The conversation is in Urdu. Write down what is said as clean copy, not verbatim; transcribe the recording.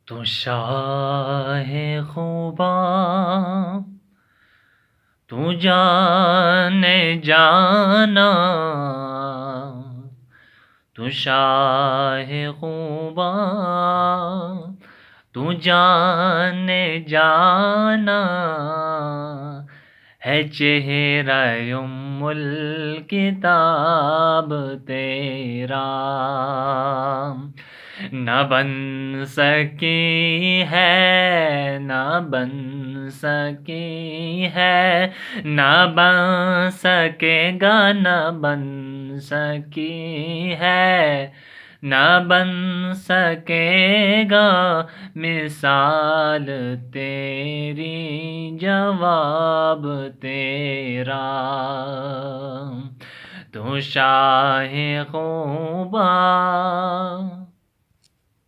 تو شاہ خوباں تو جان جانا، تو شاہ خوباں تو جان جانا، ہے چہرہ ام الکتاب تیرا، نہ بن سکی ہے، نہ بن سکی ہے، نہ بن سکے گا، نہ بن سکی ہے، نہ بن سکے گا مثال تیری، جواب تیرا، تو شاہ خوباں